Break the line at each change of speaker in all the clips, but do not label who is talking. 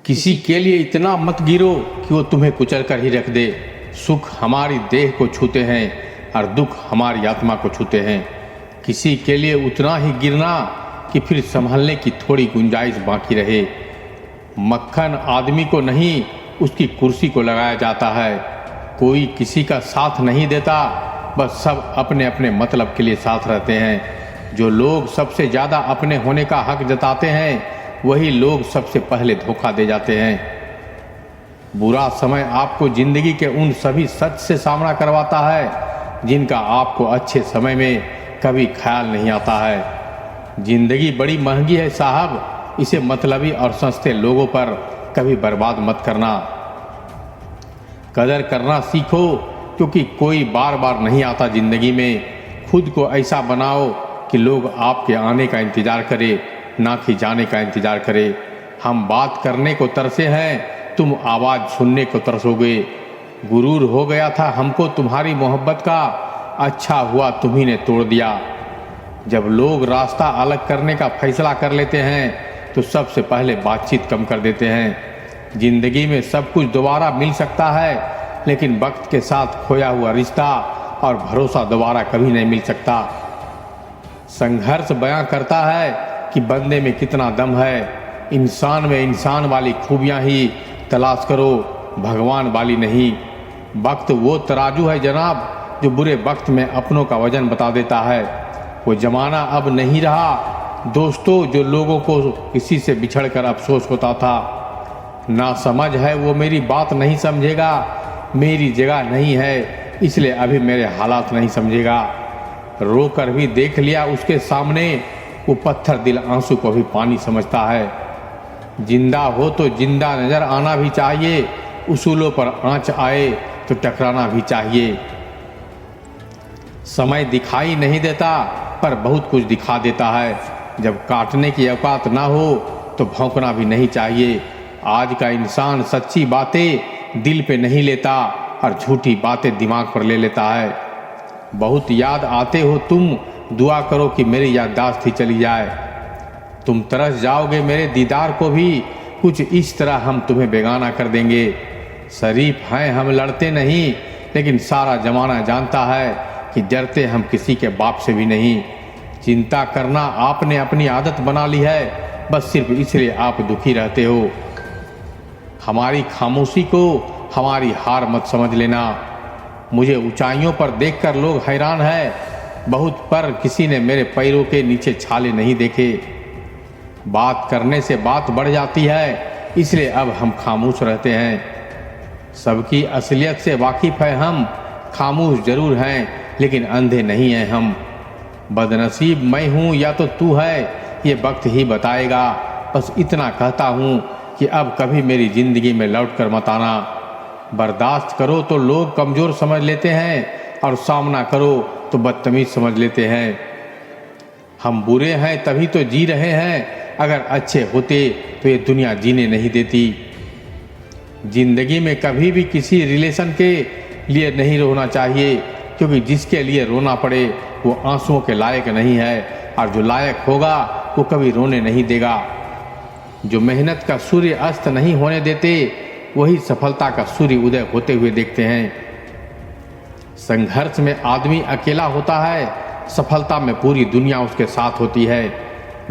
किसी के लिए इतना मत गिरो कि वो तुम्हें कुचल कर ही रख दे। सुख हमारी देह को छूते हैं और दुख हमारी आत्मा को छूते हैं। किसी के लिए उतना ही गिरना कि फिर संभलने की थोड़ी गुंजाइश बाकी रहे। मक्खन आदमी को नहीं, उसकी कुर्सी को लगाया जाता है। कोई किसी का साथ नहीं देता, बस सब अपने अपने मतलब के लिए साथ रहते हैं। जो लोग सबसे ज़्यादा अपने होने का हक जताते हैं, वही लोग सबसे पहले धोखा दे जाते हैं। बुरा समय आपको जिंदगी के उन सभी सच से सामना करवाता है जिनका आपको अच्छे समय में कभी ख्याल नहीं आता है। जिंदगी बड़ी महंगी है साहब, इसे मतलबी और सस्ते लोगों पर कभी बर्बाद मत करना। कदर करना सीखो, क्योंकि कोई बार बार नहीं आता जिंदगी में। खुद को ऐसा बनाओ कि लोग आपके आने का इंतज़ार करें, ना कि जाने का इंतज़ार करें। हम बात करने को तरसे हैं, तुम आवाज़ सुनने को तरसोगे। गुरूर हो गया था हमको तुम्हारी मोहब्बत का, अच्छा हुआ तुम्ही ने तोड़ दिया। जब लोग रास्ता अलग करने का फैसला कर लेते हैं तो सबसे पहले बातचीत कम कर देते हैं। जिंदगी में सब कुछ दोबारा मिल सकता है, लेकिन वक्त के साथ खोया हुआ रिश्ता और भरोसा दोबारा कभी नहीं मिल सकता। संघर्ष बयां करता है कि बंदे में कितना दम है। इंसान में इंसान वाली खूबियां ही तलाश करो, भगवान वाली नहीं। वक्त वो तराजू है जनाब, जो बुरे वक्त में अपनों का वजन बता देता है। वो जमाना अब नहीं रहा दोस्तों, जो लोगों को किसी से बिछड़कर अफसोस होता था। ना समझ है वो मेरी बात नहीं समझेगा, मेरी जगह नहीं है इसलिए अभी मेरे हालात नहीं समझेगा। रो कर भी देख लिया उसके सामने, वो पत्थर दिल आंसू को भी पानी समझता है। जिंदा हो तो जिंदा नजर आना भी चाहिए, उसूलों पर आंच आए तो टकराना भी चाहिए। समय दिखाई नहीं देता, पर बहुत कुछ दिखा देता है। जब काटने की औकात ना हो तो भौंकना भी नहीं चाहिए। आज का इंसान सच्ची बातें दिल पे नहीं लेता और झूठी बातें दिमाग पर ले लेता है। बहुत याद आते हो तुम, दुआ करो कि मेरी याददाश्त ही चली जाए। तुम तरस जाओगे मेरे दीदार को भी, कुछ इस तरह हम तुम्हें बेगाना कर देंगे। शरीफ हैं हम, लड़ते नहीं, लेकिन सारा जमाना जानता है कि डरते हम किसी के बाप से भी नहीं। चिंता करना आपने अपनी आदत बना ली है, बस सिर्फ इसलिए आप दुखी रहते हो। हमारी खामोशी को हमारी हार मत समझ लेना। मुझे ऊंचाइयों पर देखकर लोग हैरान है बहुत, पर किसी ने मेरे पैरों के नीचे छाले नहीं देखे। बात करने से बात बढ़ जाती है, इसलिए अब हम खामोश रहते हैं। सबकी असलियत से वाकिफ है हम, खामोश जरूर हैं लेकिन अंधे नहीं हैं हम। बदनसीब मैं हूँ या तो तू है, ये वक्त ही बताएगा। बस इतना कहता हूँ कि अब कभी मेरी ज़िंदगी में लौट कर मत आना। बर्दाश्त करो तो लोग कमज़ोर समझ लेते हैं, और सामना करो तो बदतमीज समझ लेते हैं। हम बुरे हैं तभी तो जी रहे हैं, अगर अच्छे होते तो ये दुनिया जीने नहीं देती। जिंदगी में कभी भी किसी रिलेशन के लिए नहीं रोना चाहिए, क्योंकि जिसके लिए रोना पड़े वो आंसुओं के लायक नहीं है, और जो लायक होगा वो कभी रोने नहीं देगा। जो मेहनत का सूर्य अस्त नहीं होने देते, वही सफलता का सूर्य उदय होते हुए देखते हैं। संघर्ष में आदमी अकेला होता है, सफलता में पूरी दुनिया उसके साथ होती है।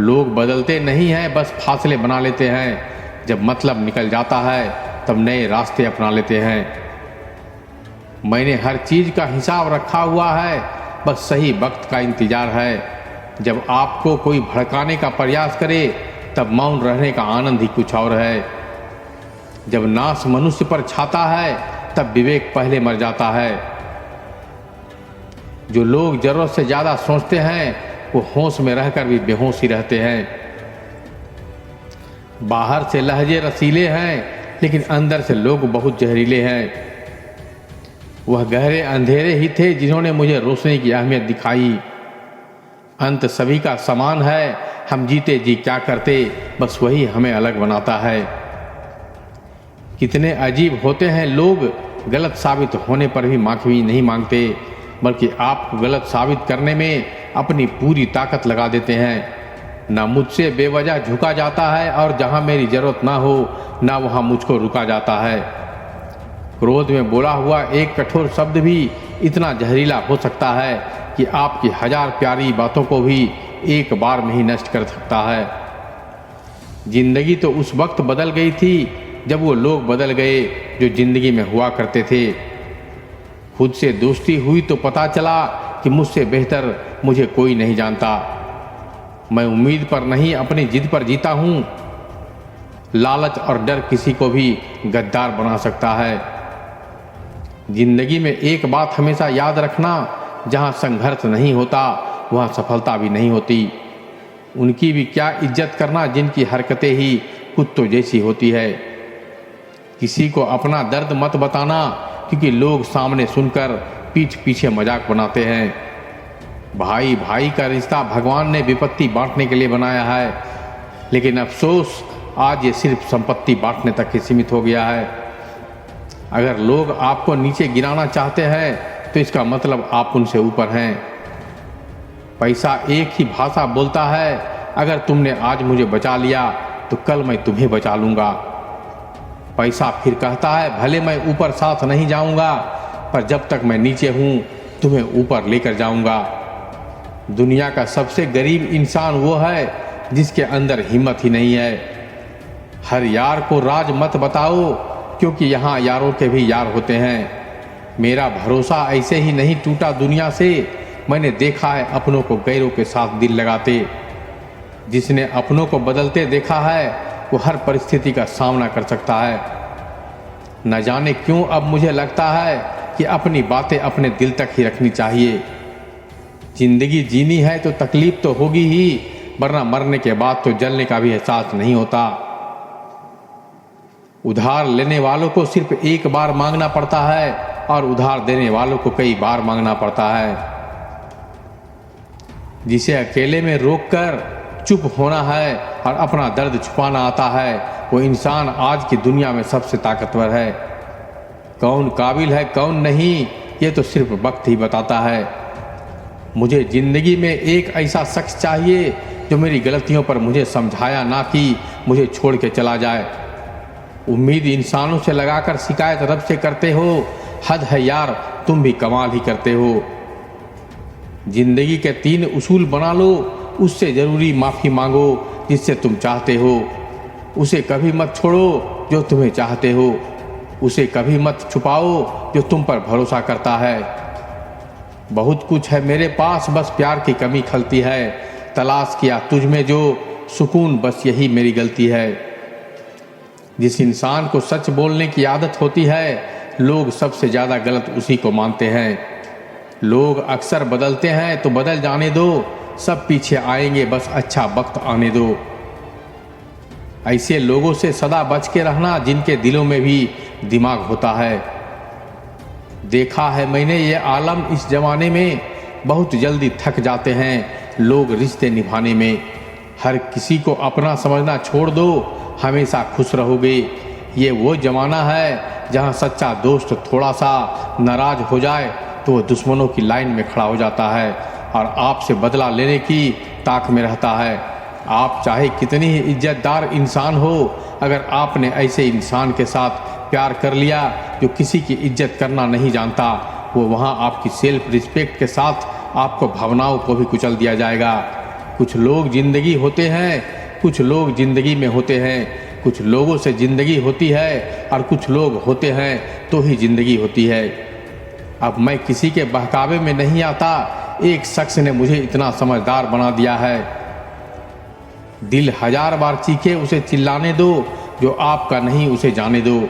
लोग बदलते नहीं हैं, बस फासले बना लेते हैं। जब मतलब निकल जाता है तब नए रास्ते अपना लेते हैं। मैंने हर चीज़ का हिसाब रखा हुआ है, बस सही वक्त का इंतज़ार है। जब आपको कोई भड़काने का प्रयास करे तब मौन रहने का आनंद ही कुछ और है। जब नाश मनुष्य पर छाता है तब विवेक पहले मर जाता है। जो लोग जरूरत से ज़्यादा सोचते हैं वो होश में रहकर भी बेहोश ही रहते हैं। बाहर से लहजे रसीले हैं, लेकिन अंदर से लोग बहुत जहरीले हैं। वह गहरे अंधेरे ही थे जिन्होंने मुझे रोशनी की अहमियत दिखाई। अंत सभी का समान है, हम जीते जी क्या करते, बस वही हमें अलग बनाता है। कितने अजीब होते हैं लोग, गलत साबित होने पर भी माफ़ी नहीं मांगते, बल्कि आपको गलत साबित करने में अपनी पूरी ताकत लगा देते हैं। ना मुझसे बेवजह झुका जाता है और जहाँ मेरी जरूरत ना हो ना वहाँ मुझको रुका जाता है। क्रोध में बोला हुआ एक कठोर शब्द भी इतना जहरीला हो सकता है कि आपकी 1000 प्यारी बातों को भी एक बार में ही नष्ट कर सकता है। जिंदगी तो उस वक्त बदल गई थी जब वो लोग बदल गए जो जिंदगी में हुआ करते थे। खुद से दोस्ती हुई तो पता चला कि मुझसे बेहतर मुझे कोई नहीं जानता। मैं उम्मीद पर नहीं अपनी जिद पर जीता हूँ। लालच और डर किसी को भी गद्दार बना सकता है। जिंदगी में एक बात हमेशा याद रखना, जहाँ संघर्ष नहीं होता वहाँ सफलता भी नहीं होती। उनकी भी क्या इज्जत करना जिनकी हरकतें ही कुत्तों जैसी होती है। किसी को अपना दर्द मत बताना, क्योंकि लोग सामने सुनकर पीठ पीछे मजाक बनाते हैं। भाई भाई का रिश्ता भगवान ने विपत्ति बांटने के लिए बनाया है, लेकिन अफसोस आज ये सिर्फ संपत्ति बांटने तक ही सीमित हो गया है। अगर लोग आपको नीचे गिराना चाहते हैं तो इसका मतलब आप उनसे ऊपर हैं। पैसा एक ही भाषा बोलता है। अगर तुमने आज मुझे बचा लिया तो कल मैं तुम्हें बचा लूँगा। पैसा फिर कहता है भले मैं ऊपर साथ नहीं जाऊँगा, पर जब तक मैं नीचे हूँ तुम्हें ऊपर लेकर जाऊँगा। दुनिया का सबसे गरीब इंसान वो है जिसके अंदर हिम्मत ही नहीं है। हर यार को राज मत बताओ, क्योंकि यहाँ यारों के भी यार होते हैं। मेरा भरोसा ऐसे ही नहीं टूटा दुनिया से। मैंने देखा है अपनों को गैरों के साथ दिल लगाते। जिसने अपनों को बदलते देखा है वो हर परिस्थिति का सामना कर सकता है। न जाने क्यों अब मुझे लगता है कि अपनी बातें अपने दिल तक ही रखनी चाहिए। जिंदगी जीनी है तो तकलीफ तो होगी ही, वरना मरने के बाद तो जलने का भी एहसास नहीं होता। उधार लेने वालों को सिर्फ एक बार मांगना पड़ता है और उधार देने वालों को कई बार मांगना पड़ता है। जिसे अकेले में रोककर चुप होना है और अपना दर्द छुपाना आता है, वो इंसान आज की दुनिया में सबसे ताकतवर है। कौन काबिल है कौन नहीं, ये तो सिर्फ वक्त ही बताता है। मुझे जिंदगी में एक ऐसा शख्स चाहिए जो मेरी गलतियों पर मुझे समझाया ना कि मुझे छोड़ के चला जाए। उम्मीद इंसानों से लगाकर शिकायत रब से करते हो। हद है यार, तुम भी कमाल ही करते हो। जिंदगी के 3 उसूल बना लो। उससे ज़रूरी माफ़ी मांगो जिससे तुम चाहते हो। उसे कभी मत छोड़ो जो तुम्हें चाहते हो। उसे कभी मत छुपाओ जो तुम पर भरोसा करता है। बहुत कुछ है मेरे पास, बस प्यार की कमी खलती है। तलाश किया तुझ में जो सुकून, बस यही मेरी गलती है। जिस इंसान को सच बोलने की आदत होती है, लोग सबसे ज़्यादा गलत उसी को मानते हैं। लोग अक्सर बदलते हैं तो बदल जाने दो, सब पीछे आएंगे, बस अच्छा वक्त आने दो। ऐसे लोगों से सदा बच के रहना जिनके दिलों में भी दिमाग होता है। देखा है मैंने ये आलम इस जमाने में, बहुत जल्दी थक जाते हैं लोग रिश्ते निभाने में। हर किसी को अपना समझना छोड़ दो, हमेशा खुश रहोगे। ये वो ज़माना है जहाँ सच्चा दोस्त थोड़ा सा नाराज़ हो जाए तो वो दुश्मनों की लाइन में खड़ा हो जाता है और आपसे बदला लेने की ताक में रहता है। आप चाहे कितनी ही इज्जतदार इंसान हो, अगर आपने ऐसे इंसान के साथ प्यार कर लिया जो किसी की इज्जत करना नहीं जानता, वो वहाँ आपकी सेल्फ रिस्पेक्ट के साथ आपको भावनाओं को भी कुचल दिया जाएगा। कुछ लोग ज़िंदगी होते हैं, कुछ लोग ज़िंदगी में होते हैं। कुछ लोगों से ज़िंदगी होती है और कुछ लोग होते हैं तो ही ज़िंदगी होती है। अब मैं किसी के बहकावे में नहीं आता। एक शख्स ने मुझे इतना समझदार बना दिया है। दिल 1000 बार चीखे, उसे चिल्लाने दो। जो आपका नहीं उसे जाने दो।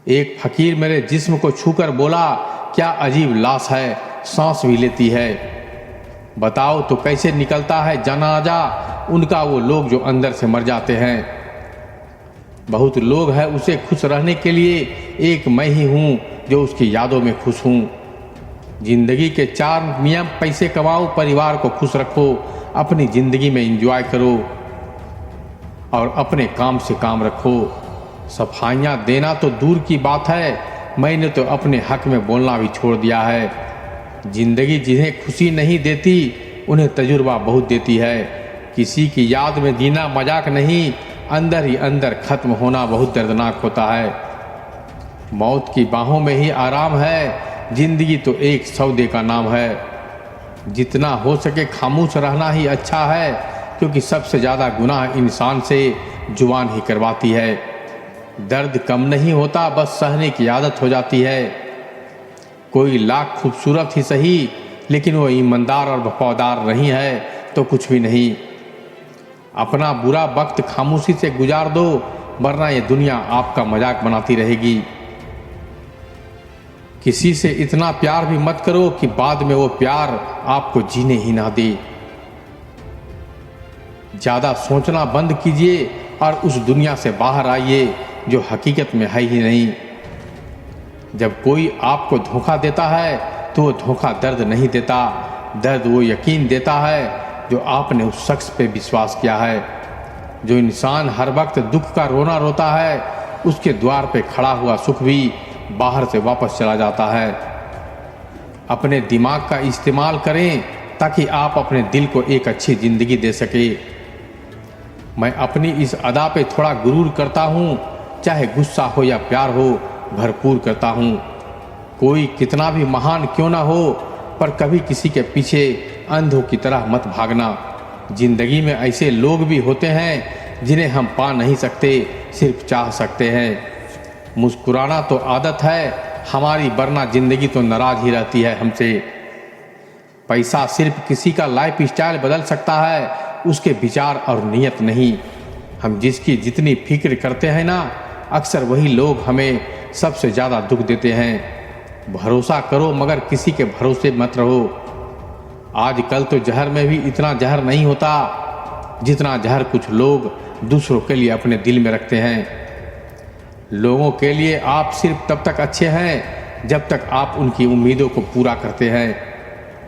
एक फकीर मेरे जिस्म को छूकर बोला, क्या अजीब लाश है, सांस भी लेती है। बताओ तो कैसे निकलता है जनाजा उनका, वो लोग जो अंदर से मर जाते हैं। बहुत लोग हैं उसे खुश रहने के लिए, एक मैं ही हूँ जो उसकी यादों में खुश हूँ। जिंदगी के 4 नियम, पैसे कमाओ, परिवार को खुश रखो, अपनी ज़िंदगी में एंजॉय करो और अपने काम से काम रखो। सफाइयाँ देना तो दूर की बात है, मैंने तो अपने हक में बोलना भी छोड़ दिया है। जिंदगी जिन्हें खुशी नहीं देती उन्हें तजुर्बा बहुत देती है। किसी की याद में जीना मजाक नहीं, अंदर ही अंदर खत्म होना बहुत दर्दनाक होता है। मौत की बाहों में ही आराम है, जिंदगी तो एक सौदे का नाम है। जितना हो सके खामोश रहना ही अच्छा है, क्योंकि सबसे ज़्यादा गुनाह इंसान से जुबान ही करवाती है। दर्द कम नहीं होता, बस सहने की आदत हो जाती है। कोई लाख खूबसूरत ही सही, लेकिन वो ईमानदार और वफादार नहीं है तो कुछ भी नहीं। अपना बुरा वक्त खामोशी से गुजार दो, वरना ये दुनिया आपका मजाक बनाती रहेगी। किसी से इतना प्यार भी मत करो कि बाद में वो प्यार आपको जीने ही ना दे। ज़्यादा सोचना बंद कीजिए और उस दुनिया से बाहर आइए जो हकीकत में है ही नहीं। जब कोई आपको धोखा देता है तो वो धोखा दर्द नहीं देता, दर्द वो यकीन देता है जो आपने उस शख्स पे विश्वास किया है। जो इंसान हर वक्त दुख का रोना रोता है, उसके द्वार पे खड़ा हुआ सुख भी बाहर से वापस चला जाता है। अपने दिमाग का इस्तेमाल करें ताकि आप अपने दिल को एक अच्छी ज़िंदगी दे सके। मैं अपनी इस अदा पे थोड़ा गुरूर करता हूँ, चाहे गुस्सा हो या प्यार हो, भरपूर करता हूँ। कोई कितना भी महान क्यों ना हो, पर कभी किसी के पीछे अंधों की तरह मत भागना। जिंदगी में ऐसे लोग भी होते हैं जिन्हें हम पा नहीं सकते, सिर्फ चाह सकते हैं। मुस्कुराना तो आदत है हमारी, वरना जिंदगी तो नाराज ही रहती है हमसे। पैसा सिर्फ किसी का लाइफ स्टाइल बदल सकता है, उसके विचार और नीयत नहीं। हम जिसकी जितनी फिक्र करते हैं ना, अक्सर वही लोग हमें सबसे ज़्यादा दुख देते हैं। भरोसा करो मगर किसी के भरोसे मत रहो। आजकल तो जहर में भी इतना जहर नहीं होता जितना जहर कुछ लोग दूसरों के लिए अपने दिल में रखते हैं। लोगों के लिए आप सिर्फ तब तक अच्छे हैं जब तक आप उनकी उम्मीदों को पूरा करते हैं,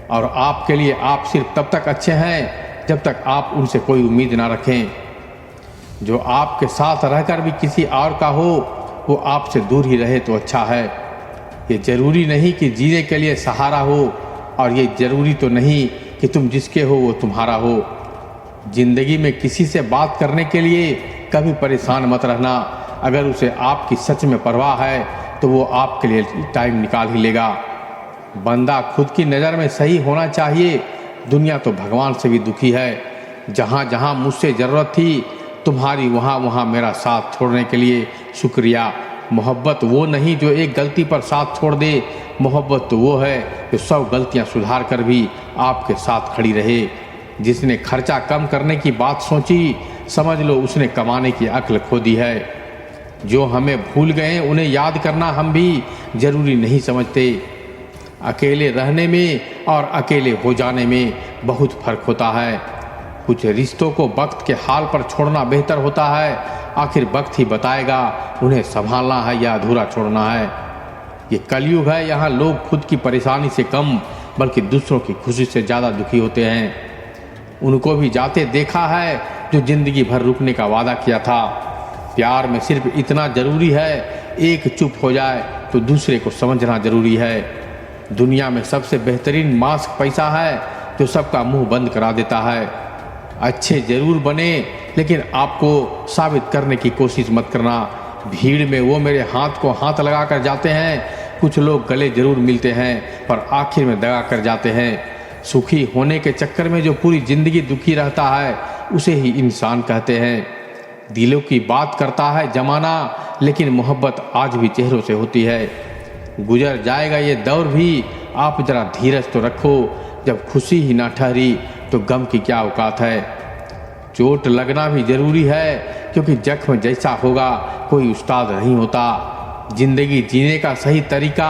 और आपके लिए आप सिर्फ तब तक अच्छे हैं जब तक आप उनसे कोई उम्मीद ना रखें। जो आपके साथ रहकर भी किसी और का हो, वो आपसे दूर ही रहे तो अच्छा है। ये ज़रूरी नहीं कि जीने के लिए सहारा हो, और ये ज़रूरी तो नहीं कि तुम जिसके हो वो तुम्हारा हो। ज़िंदगी में किसी से बात करने के लिए कभी परेशान मत रहना। अगर उसे आपकी सच में परवाह है तो वो आपके लिए टाइम निकाल ही लेगा। बंदा खुद की नज़र में सही होना चाहिए। दुनिया तो भगवान से भी दुखी है। जहाँ जहाँ मुझसे ज़रूरत थी तुम्हारी, वहाँ वहाँ मेरा साथ छोड़ने के लिए शुक्रिया। मोहब्बत वो नहीं जो एक गलती पर साथ छोड़ दे, मोहब्बत तो वो है जो 100 गलतियाँ सुधार कर भी आपके साथ खड़ी रहे। जिसने खर्चा कम करने की बात सोची, समझ लो उसने कमाने की अक्ल खो दी है। जो हमें भूल गए उन्हें याद करना हम भी ज़रूरी नहीं समझते। अकेले रहने में और अकेले हो जाने में बहुत फ़र्क होता है। कुछ रिश्तों को वक्त के हाल पर छोड़ना बेहतर होता है। आखिर वक्त ही बताएगा उन्हें संभालना है या अधूरा छोड़ना है। ये कलयुग है, यहाँ लोग खुद की परेशानी से कम बल्कि दूसरों की खुशी से ज़्यादा दुखी होते हैं। उनको भी जाते देखा है जो ज़िंदगी भर रुकने का वादा किया था। प्यार में सिर्फ इतना ज़रूरी है, एक चुप हो जाए तो दूसरे को समझना ज़रूरी है। दुनिया में सबसे बेहतरीन मास्क पैसा है जो सबका मुंह बंद करा देता है। अच्छे ज़रूर बने, लेकिन आपको साबित करने की कोशिश मत करना। भीड़ में वो मेरे हाथ को हाथ लगा कर जाते हैं। कुछ लोग गले ज़रूर मिलते हैं पर आखिर में दगा कर जाते हैं। सुखी होने के चक्कर में जो पूरी ज़िंदगी दुखी रहता है उसे ही इंसान कहते हैं। दिलों की बात करता है ज़माना, लेकिन मोहब्बत आज भी चेहरों से होती है। गुजर जाएगा ये दौर भी, आप ज़रा धीरज तो रखो। जब खुशी ही ना ठहरी तो गम की क्या औकात है। चोट लगना भी ज़रूरी है, क्योंकि जख्म जैसा होगा कोई उस्ताद नहीं होता। ज़िंदगी जीने का सही तरीका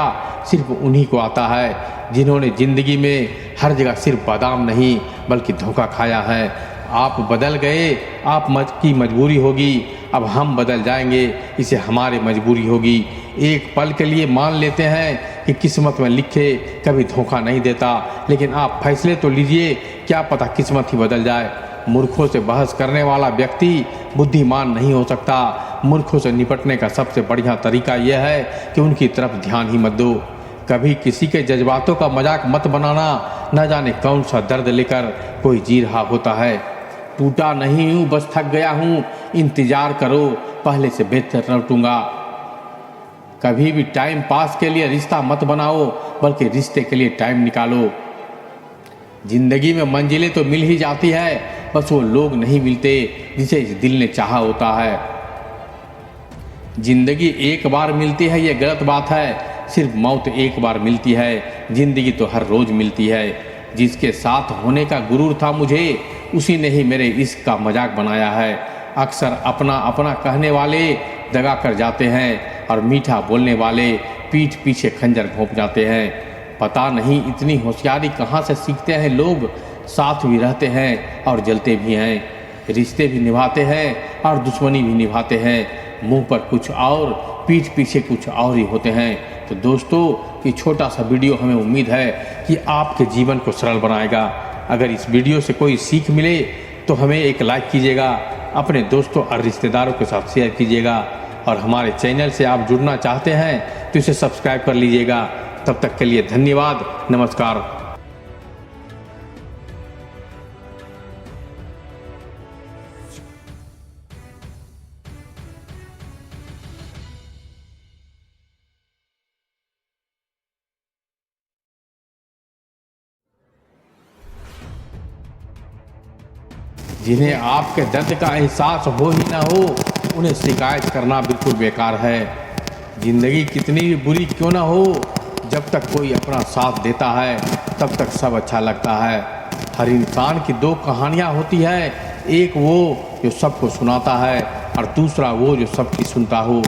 सिर्फ उन्हीं को आता है जिन्होंने ज़िंदगी में हर जगह सिर्फ बादाम नहीं बल्कि धोखा खाया है। आप बदल गए, आप की मजबूरी होगी, अब हम बदल जाएंगे, इसे हमारी मजबूरी होगी। एक पल के लिए मान लेते हैं कि किस्मत में लिखे कभी धोखा नहीं देता, लेकिन आप फैसले तो लीजिए, क्या पता किस्मत ही बदल जाए। मूर्खों से बहस करने वाला व्यक्ति बुद्धिमान नहीं हो सकता। मूर्खों से निपटने का सबसे बढ़िया तरीका यह है कि उनकी तरफ ध्यान ही मत दो। कभी किसी के जज्बातों का मजाक मत बनाना, न जाने कौन सा दर्द लेकर कोई जी रहा होता है। टूटा नहीं हूँ, बस थक गया हूँ, इंतजार करो, पहले से बेहतर लौटूंगा। कभी भी टाइम पास के लिए रिश्ता मत बनाओ, बल्कि रिश्ते के लिए टाइम निकालो। जिंदगी में मंजिलें तो मिल ही जाती है, बस वो लोग नहीं मिलते जिसे इस दिल ने चाहा होता है। जिंदगी एक बार मिलती है ये गलत बात है, सिर्फ मौत एक बार मिलती है, जिंदगी तो हर रोज मिलती है। जिसके साथ होने का गुरूर था मुझे, उसी ने ही मेरे इश्क का मजाक बनाया है। अक्सर अपना अपना कहने वाले दगा कर जाते हैं, और मीठा बोलने वाले पीठ पीछे खंजर घोंप जाते हैं। पता नहीं इतनी होशियारी कहाँ से सीखते हैं लोग, साथ भी रहते हैं और जलते भी हैं, रिश्ते भी निभाते हैं और दुश्मनी भी निभाते हैं। मुंह पर कुछ और, पीठ पीछे कुछ और ही होते हैं। तो दोस्तों, ये छोटा सा वीडियो हमें उम्मीद है कि आपके जीवन को सरल बनाएगा। अगर इस वीडियो से कोई सीख मिले तो हमें एक लाइक कीजिएगा, अपने दोस्तों और रिश्तेदारों के साथ शेयर कीजिएगा, और हमारे चैनल से आप जुड़ना चाहते हैं तो इसे सब्सक्राइब कर लीजिएगा। तब तक के लिए धन्यवाद, नमस्कार। जिन्हें आपके दर्द का एहसास हो ही ना हो, उन्हें शिकायत करना बिल्कुल बेकार है। जिंदगी कितनी भी बुरी क्यों ना हो, जब तक कोई अपना साथ देता है तब तक सब अच्छा लगता है। हर इंसान की दो कहानियाँ होती है, एक वो जो सबको सुनाता है और दूसरा वो जो सबकी सुनता हो।